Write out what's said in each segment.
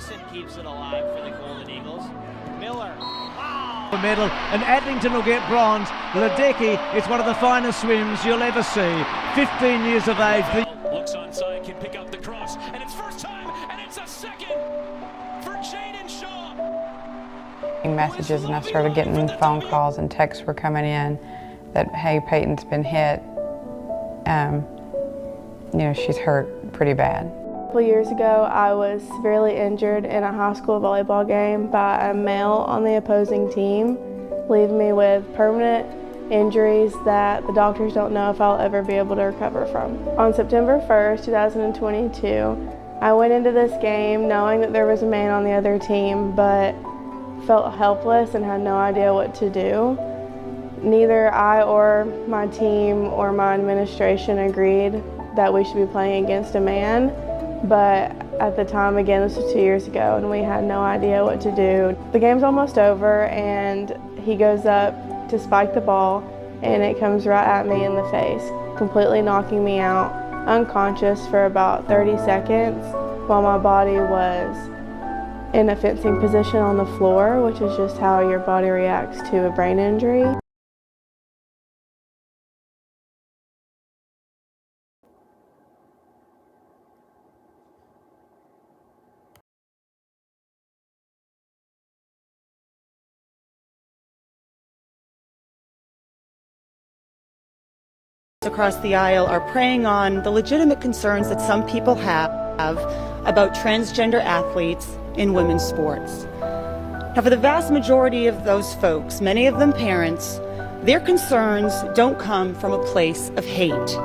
Gleason keeps it alive for the Golden Eagles. Miller. Wow. The medal, and Addington will get bronze. Ledecky, it's one of the finest swims you'll ever see. 15 years of age. Looks onside, can pick up the cross, and it's first time, and it's a second for Jaden Shaw. Messages, and I started getting phone calls and texts were coming in that, hey, Peyton's been hit. You know, she's hurt pretty bad. A couple years ago, I was severely injured in a high school volleyball game by a male on the opposing team, leaving me with permanent injuries that the doctors don't know if I'll ever be able to recover from. On September 1st, 2022, I went into this game knowing that there was a man on the other team, but felt helpless and had no idea what to do. Neither I or my team or my administration agreed that we should be playing against a man, but at the time, again, this was 2 years ago, and we had no idea what to do. The game's almost over, and he goes up to spike the ball, and it comes right at me in the face, completely knocking me out, unconscious for about 30 seconds, while my body was in a fencing position on the floor, which is just how your body reacts to a brain injury. Across the aisle are preying on the legitimate concerns that some people have about transgender athletes in women's sports. Now, for the vast majority of those folks, many of them parents, their concerns don't come from a place of hate.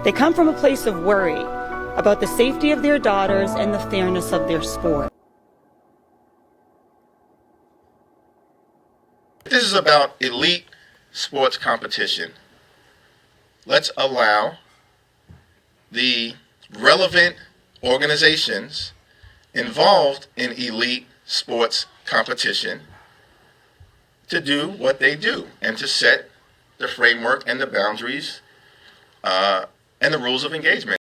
They come from a place of worry about the safety of their daughters and the fairness of their sport. This is about elite sports competition. Let's allow the relevant organizations involved in elite sports competition to do what they do and to set the framework and the boundaries and the rules of engagement.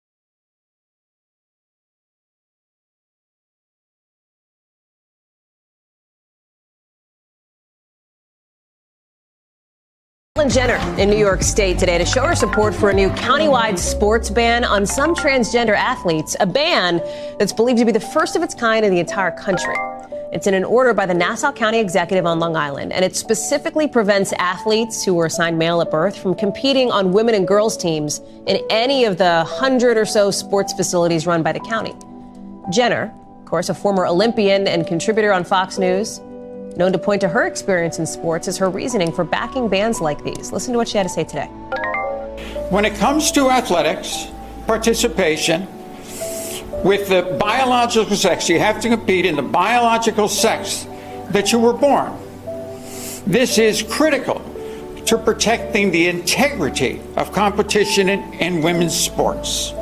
Caitlyn Jenner in New York State today to show her support for a new countywide sports ban on some transgender athletes, a ban that's believed to be the first of its kind in the entire country. It's in an order by the Nassau County Executive on Long Island, and it specifically prevents athletes who were assigned male at birth from competing on women and girls teams in any of the 100 or so sports facilities run by the county. Jenner, of course, a former Olympian and contributor on Fox News, known to point to her experience in sports as her reasoning for backing bans like these. Listen to what she had to say today. When it comes to athletics, participation, with the biological sex, you have to compete in the biological sex that you were born. This is critical to protecting the integrity of competition in women's sports.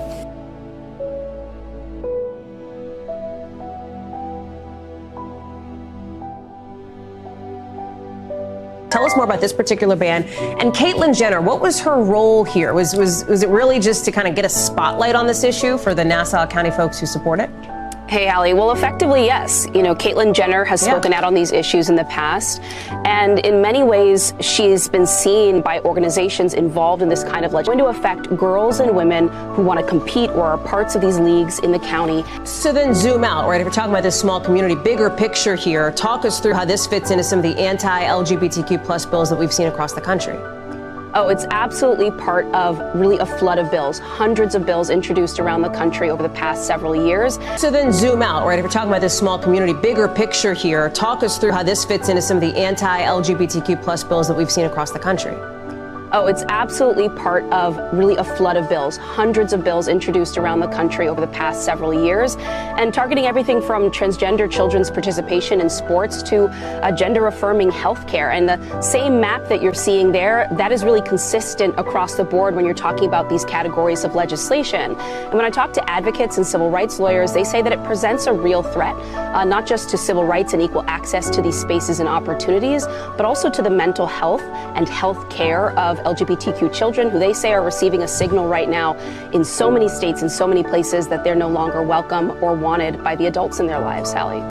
Tell us more about this particular ban. And Caitlyn Jenner, what was her role here? Was it really just to kind of get a spotlight on this issue for the Nassau County folks who support it? Hey, Hallie. Well, effectively, yes. You know, Caitlyn Jenner has spoken out on these issues in the past. And in many ways, she's been seen by organizations involved in this kind of legislation going to affect girls and women who want to compete or are parts of these leagues in the county. So then zoom out, right? If we're talking about this small community, bigger picture here, talk us through how this fits into some of the anti-LGBTQ plus bills that we've seen across the country. Oh, it's absolutely part of really a flood of bills, hundreds of bills introduced around the country over the past several years. So then zoom out, right? If we're talking about this small community, bigger picture here, talk us through how this fits into some of the anti-LGBTQ plus bills that we've seen across the country. Oh, it's absolutely part of really a flood of bills, hundreds of bills introduced around the country over the past several years, and targeting everything from transgender children's participation in sports to gender-affirming health care. And the same map that you're seeing there, that is really consistent across the board when you're talking about these categories of legislation. And when I talk to advocates and civil rights lawyers, they say that it presents a real threat, not just to civil rights and equal access to these spaces and opportunities, but also to the mental health and health care of LGBTQ children who they say are receiving a signal right now in so many states, in so many places, that they're no longer welcome or wanted by the adults in their lives, Sally.